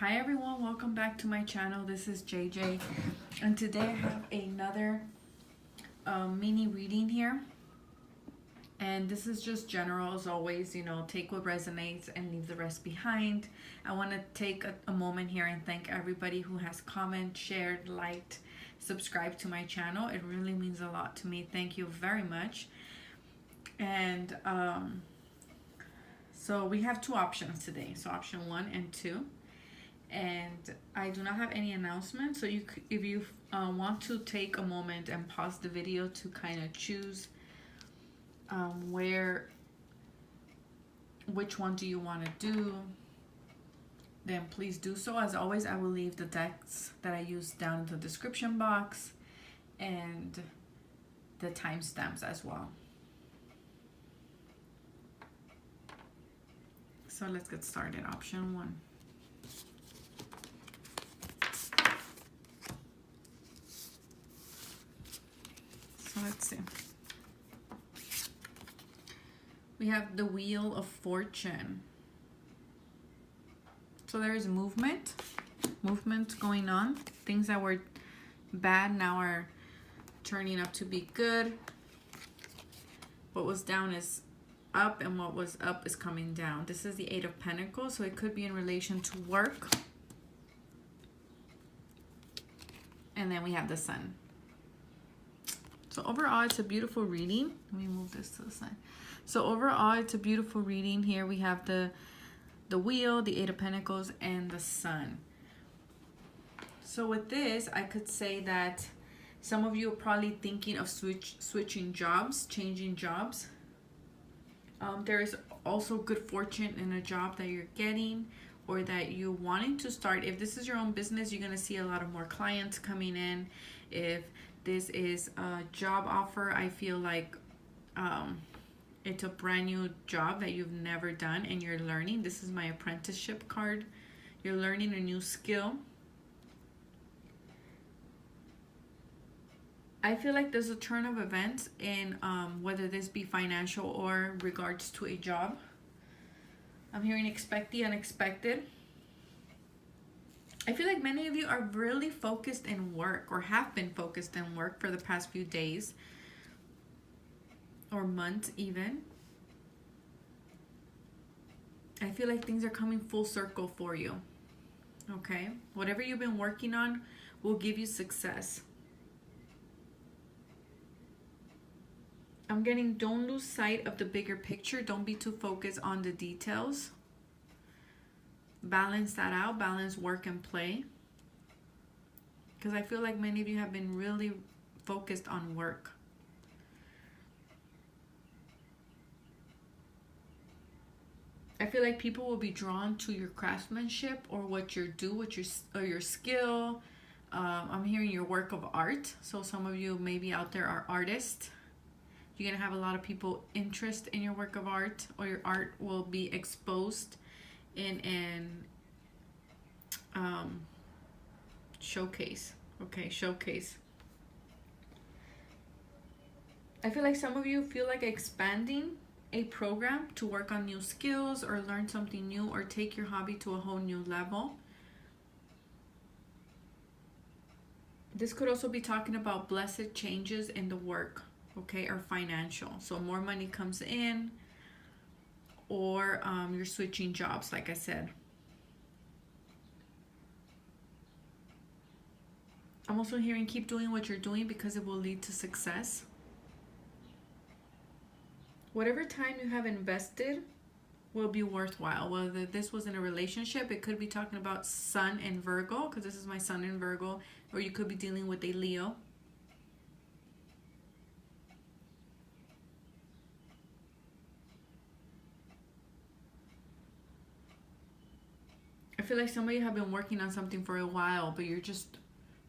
Hi everyone, welcome back to my channel. This is JJ, and today I have another mini reading here, and this is just general as always. Take what resonates and leave the rest behind. I want to take a moment here and thank everybody who has commented, shared, liked, subscribed to my channel. It really means a lot to me. Thank you very much. And so we have two options today, so option 1 and 2. And I do not have any announcements, so if you want to take a moment and pause the video to kind of choose which one do you want to do, then please do so. As always, I will leave the decks that I use down in the description box and the timestamps as well. So let's get started. Option 1. So let's see. We have the Wheel of Fortune. So there is movement going on. Things that were bad now are turning up to be good. What was down is up, and what was up is coming down. This is the 8 of Pentacles, so it could be in relation to work. And then we have the Sun. So overall, it's a beautiful reading. Let me move this to the side. So overall, it's a beautiful reading. Here we have the Wheel, the 8 of Pentacles, and the Sun. So with this, I could say that some of you are probably thinking of switching jobs, changing jobs. There is also good fortune in a job that you're getting or that you're wanting to start. If this is your own business, you're going to see a lot of more clients coming in. If this is a job offer, I feel like it's a brand new job that you've never done and you're learning. This is my apprenticeship card. You're learning a new skill. I feel like there's a turn of events in whether this be financial or regards to a job. I'm hearing expect the unexpected. I feel like many of you are really focused in work or have been focused in work for the past few days or months even. I feel like things are coming full circle for you. Okay? Whatever you've been working on will give you success. I'm getting don't lose sight of the bigger picture. Don't be too focused on the details. Balance that out. Balance work and play. Because I feel like many of you have been really focused on work. I feel like people will be drawn to your craftsmanship or what you do, your skill. I'm hearing your work of art. So some of you maybe out there are artists. You're going to have a lot of people interest in your work of art, or your art will be exposed in an showcase. Okay, showcase. I feel like some of you feel like expanding a program to work on new skills or learn something new or take your hobby to a whole new level. This could also be talking about blessed changes in the work, okay, or financial. So more money comes in, or you're switching jobs, like I said. I'm also hearing keep doing what you're doing because it will lead to success. Whatever time you have invested will be worthwhile. Whether this was in a relationship, it could be talking about Sun and Virgo, because this is my Sun in Virgo, or you could be dealing with a Leo. I feel like some of you have been working on something for a while, but you're just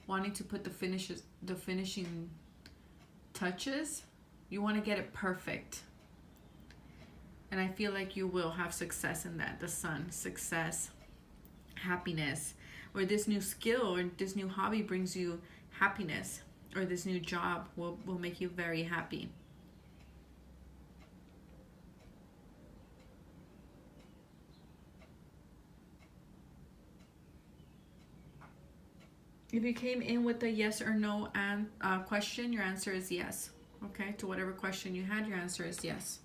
wanting to put the finishing touches. You want to get it perfect. And I feel like you will have success in that. The Sun, success, happiness, or this new skill or this new hobby brings you happiness, or this new job will make you very happy. If you came in with a yes or no and question, your answer is yes. Okay, to whatever question you had, your answer is yes.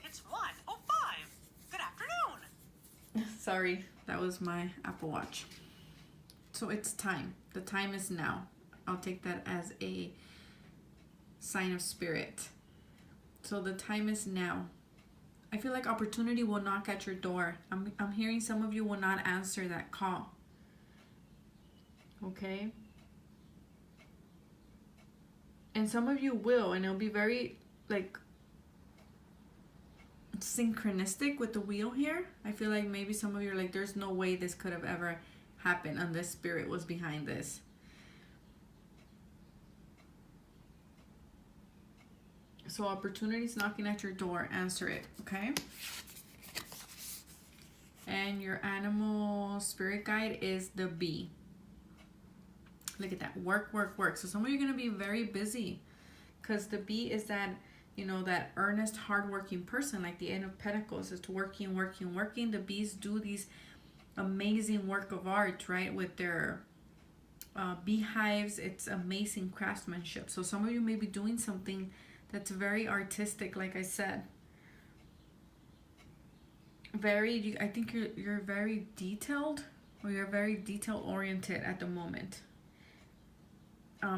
It's 1:05. Good afternoon. Sorry, that was my Apple Watch. So it's time. The time is now. I'll take that as a sign of spirit. So the time is now. I feel like opportunity will knock at your door. I'm hearing some of you will not answer that call. Okay? And some of you will, and it'll be very like synchronistic with the wheel here. I feel like maybe some of you are like, there's no way this could have ever happened unless spirit was behind this. So opportunity's knocking at your door. Answer it, okay? And your animal spirit guide is the bee. Look at that. Work, work, work. So some of you are going to be very busy because the bee is that, you know, that earnest, hardworking person, like the Eight of Pentacles. It's working, working, working. The bees do these amazing work of art, right? With their beehives. It's amazing craftsmanship. So some of you may be doing something that's very artistic, like I said. I think you're very detailed, or you're very detail oriented at the moment.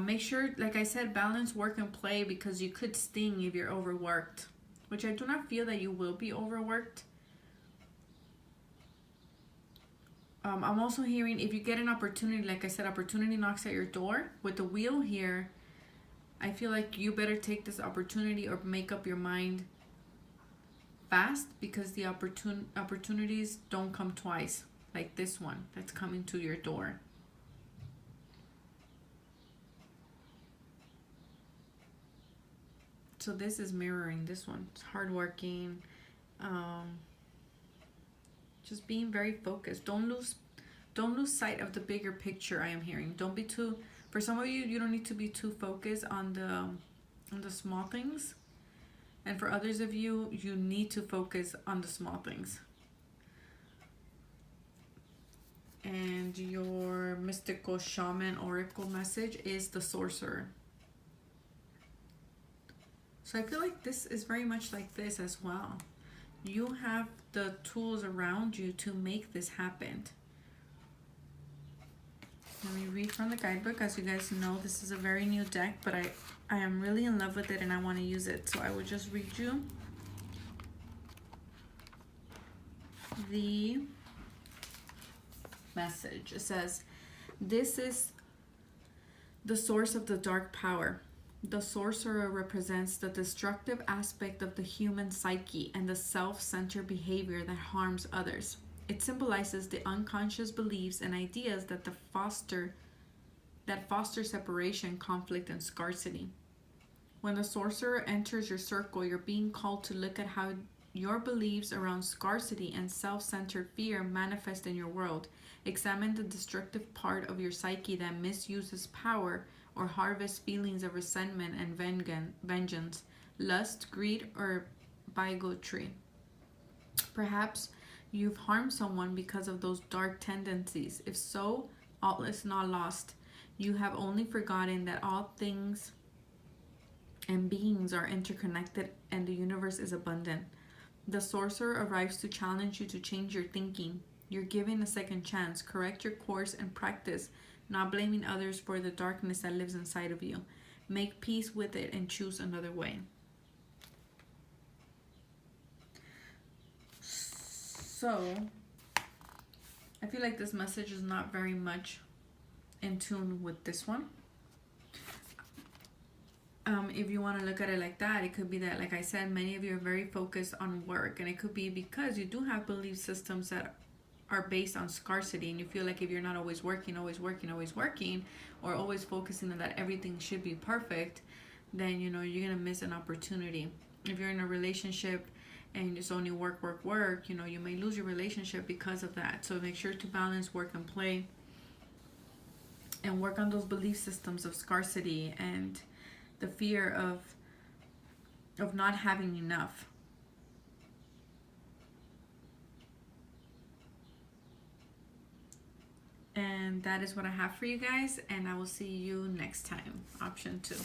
Make sure, like I said, balance work and play, because you could sting if you're overworked, which I do not feel that you will be overworked. I'm also hearing if you get an opportunity, like I said, opportunity knocks at your door. With the wheel here, I feel like you better take this opportunity or make up your mind fast, because the opportunities don't come twice, like this one that's coming to your door. So this is mirroring this one. It's hardworking, just being very focused. Don't lose sight of the bigger picture. I am hearing. Don't be too. For some of you, you don't need to be too focused on the small things, and for others of you, you need to focus on the small things. And your mystical shaman oracle message is the sorcerer. So I feel like this is very much like this as well. You have the tools around you to make this happen. Let me read from the guidebook. As you guys know, this is a very new deck, but I am really in love with it and I want to use it. So I will just read you the message. It says, this is the source of the dark power. The sorcerer represents the destructive aspect of the human psyche and the self-centered behavior that harms others. It symbolizes the unconscious beliefs and ideas that foster separation, conflict, and scarcity. When the sorcerer enters your circle, you're being called to look at how your beliefs around scarcity and self-centered fear manifest in your world. Examine the destructive part of your psyche that misuses power or harvests feelings of resentment and vengeance, lust, greed, or bigotry. Perhaps you've harmed someone because of those dark tendencies. If so, all is not lost. You have only forgotten that all things and beings are interconnected and the universe is abundant. The sorcerer arrives to challenge you to change your thinking. You're given a second chance. Correct your course and practice, not blaming others for the darkness that lives inside of you. Make peace with it and choose another way. So, I feel like this message is not very much in tune with this one. If you want to look at it like that, it could be that, like I said, many of you are very focused on work, and it could be because you do have belief systems that are based on scarcity, and you feel like if you're not always working, or always focusing on that everything should be perfect, then you're gonna miss an opportunity. If you're in a relationship and it's only work, you may lose your relationship because of that. So make sure to balance work and play, and work on those belief systems of scarcity and the fear of not having enough. And that is what I have for you guys, and I will see you next time. Option 2.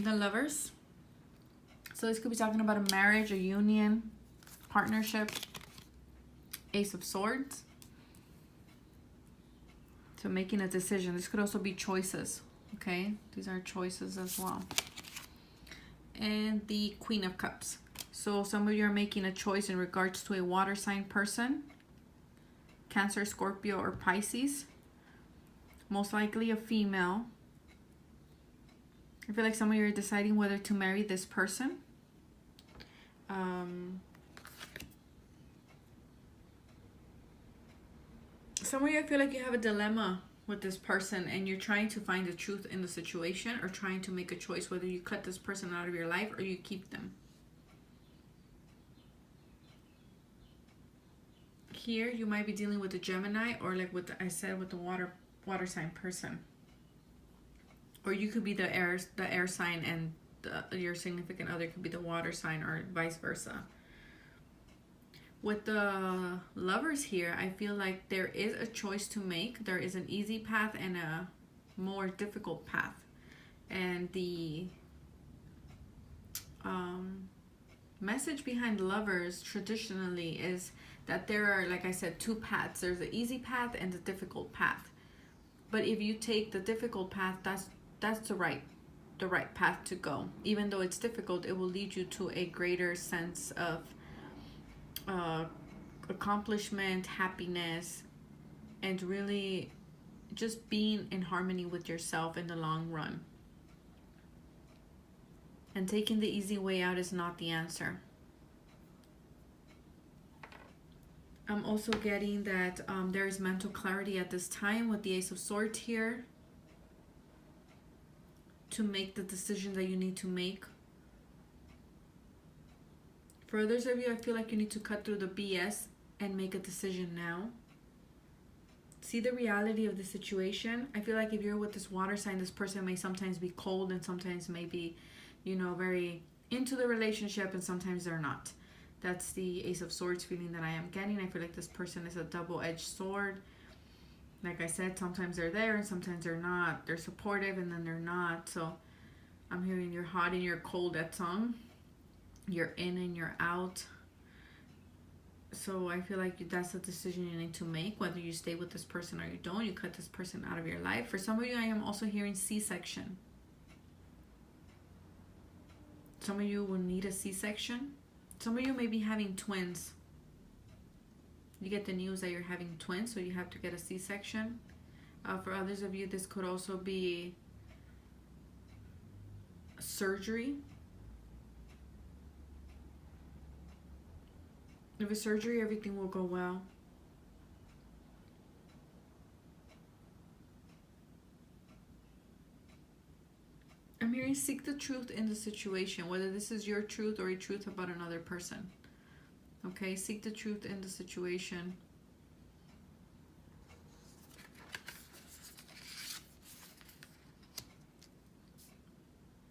The Lovers. So this could be talking about a marriage, a union, partnership. Ace of Swords. So making a decision. This could also be choices. Okay, these are choices as well. And the Queen of Cups. So some of you are making a choice in regards to a water sign person. Cancer, Scorpio, or Pisces. Most likely a female. I feel like some of you are deciding whether to marry this person. Some of you, I feel like you have a dilemma with this person and you're trying to find the truth in the situation, or trying to make a choice whether you cut this person out of your life or you keep them. Here, you might be dealing with a Gemini, or like what I said with the water sign person. Or you could be the air sign, and your significant other could be the water sign, or vice versa. With the Lovers here, I feel like there is a choice to make. There is an easy path and a more difficult path. And the message behind Lovers traditionally is that there are, like I said, 2 paths. There's the easy path and the difficult path. But if you take the difficult path, that's the right path to go. Even though it's difficult, it will lead you to a greater sense of accomplishment, happiness, and really just being in harmony with yourself in the long run. And taking the easy way out is not the answer. I'm also getting that there is mental clarity at this time with the Ace of Swords here to make the decision that you need to make. For others of you, I feel like you need to cut through the BS and make a decision now. See the reality of the situation. I feel like if you're with this water sign, this person may sometimes be cold and sometimes may be, very into the relationship, and sometimes they're not. That's the Ace of Swords feeling that I am getting. I feel like this person is a double-edged sword. Like I said, sometimes they're there and sometimes they're not. They're supportive and then they're not. So I'm hearing you're hot and you're cold at some. You're in and you're out. So I feel like that's a decision you need to make, whether you stay with this person or you don't. You cut this person out of your life. For some of you, I am also hearing C-section. Some of you will need a C-section. Some of you may be having twins. You get the news that you're having twins, so you have to get a C-section. For others of you, this could also be surgery. If it's surgery, everything will go well. I'm hearing seek the truth in the situation, whether this is your truth or a truth about another person. Okay, seek the truth in the situation.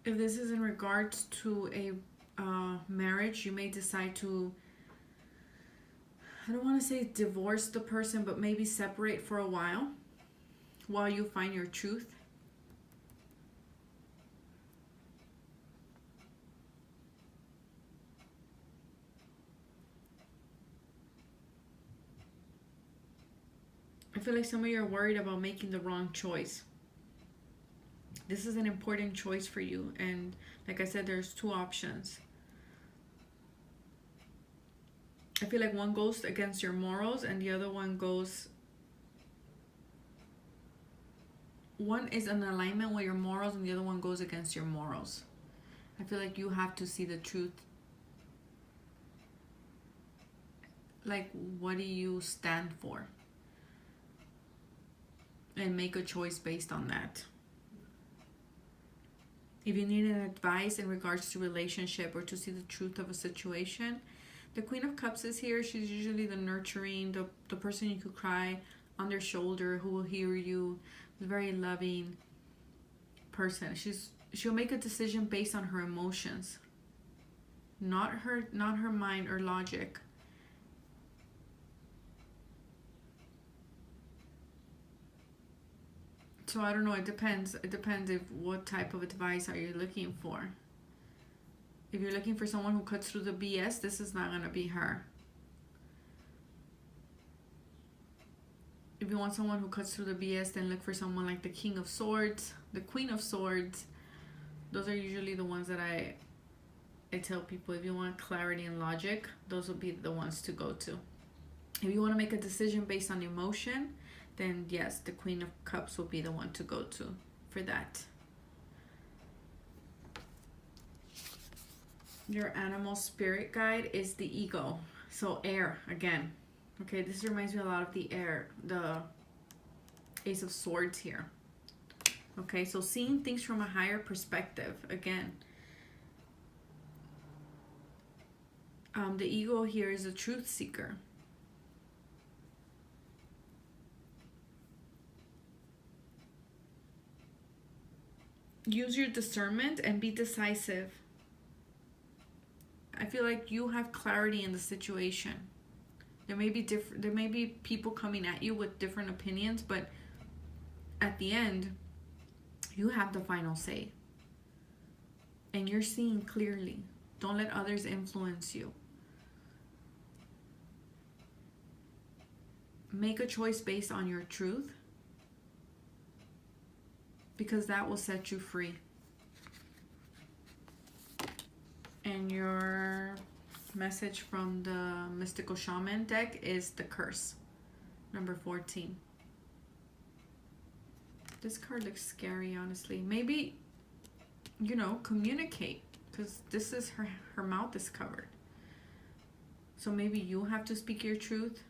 If this is in regards to a marriage, you may decide to, I don't want to say divorce the person, but maybe separate for a while you find your truth. I feel like some of you are worried about making the wrong choice. This is an important choice for you. And like I said, there's 2 options. I feel like one goes against your morals and the other one goes... One is in alignment with your morals and the other one goes against your morals. I feel like you have to see the truth. Like, what do you stand for? And make a choice based on that. If you need an advice in regards to relationship or to see the truth of a situation, the Queen of Cups is here. She's usually the nurturing, the person you could cry on their shoulder, who will hear you, a very loving person. She'll make a decision based on her emotions. not her mind or logic. So I don't know, it depends. It depends if what type of advice are you looking for. If you're looking for someone who cuts through the BS, this is not gonna be her. If you want someone who cuts through the BS, then look for someone like the King of Swords, the Queen of Swords. Those are usually the ones that I tell people, if you want clarity and logic, those will be the ones to go to. If you want to make a decision based on emotion, then yes, the Queen of Cups will be the one to go to for that. Your animal spirit guide is the ego. So air, again. Okay, this reminds me a lot of the air, the Ace of Swords here. Okay, so seeing things from a higher perspective, again. The ego here is a truth seeker. Use your discernment and be decisive. I feel like you have clarity in the situation. There may be people coming at you with different opinions, but at the end, you have the final say. And you're seeing clearly. Don't let others influence you. Make a choice based on your truth, because that will set you free. And your message from the Mystical Shaman deck is the curse, number 14. This card looks scary, honestly. Maybe, communicate, because this is her mouth is covered. So maybe you have to speak your truth,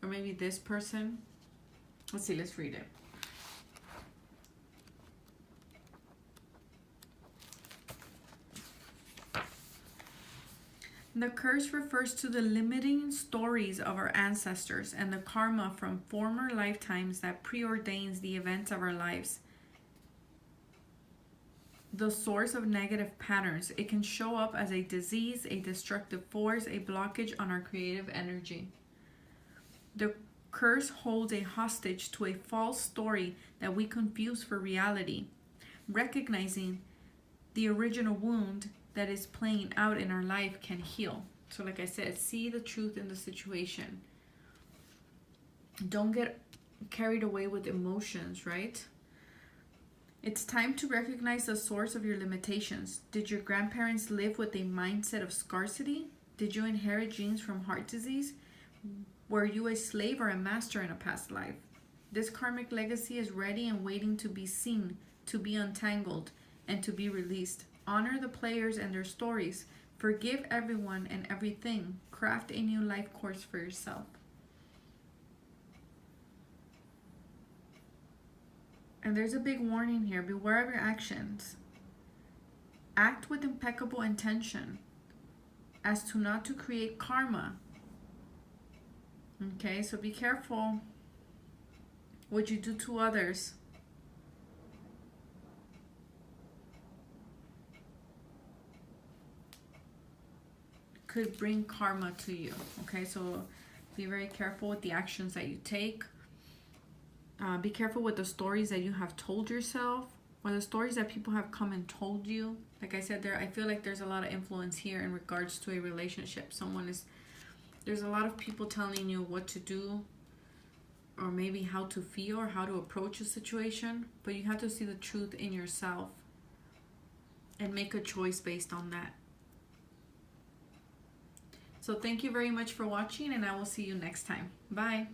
or maybe this person. Let's see, let's read it. The curse refers to the limiting stories of our ancestors and the karma from former lifetimes that preordains the events of our lives. The source of negative patterns. It can show up as a disease, a destructive force, a blockage on our creative energy. The curse holds a hostage to a false story that we confuse for reality. Recognizing the original wound that is playing out in our life can heal. So like I said, see the truth in the situation. Don't get carried away with emotions, right? It's time to recognize the source of your limitations. Did your grandparents live with a mindset of scarcity? Did you inherit genes from heart disease? Were you a slave or a master in a past life? This karmic legacy is ready and waiting to be seen, to be untangled, and to be released. Honor the players and their stories. Forgive everyone and everything. Craft a new life course for yourself. And there's a big warning here. Beware of your actions. Act with impeccable intention as to not to create karma. Okay, so be careful what you do to others. Could bring karma to you. Okay, so be very careful with the actions that you take. Be careful with the stories that you have told yourself, or the stories that people have come and told you. Like I said, I feel like there's a lot of influence here in regards to a relationship. There's a lot of people telling you what to do, or maybe how to feel, or how to approach a situation, but you have to see the truth in yourself and make a choice based on that. So thank you very much for watching, and I will see you next time. Bye.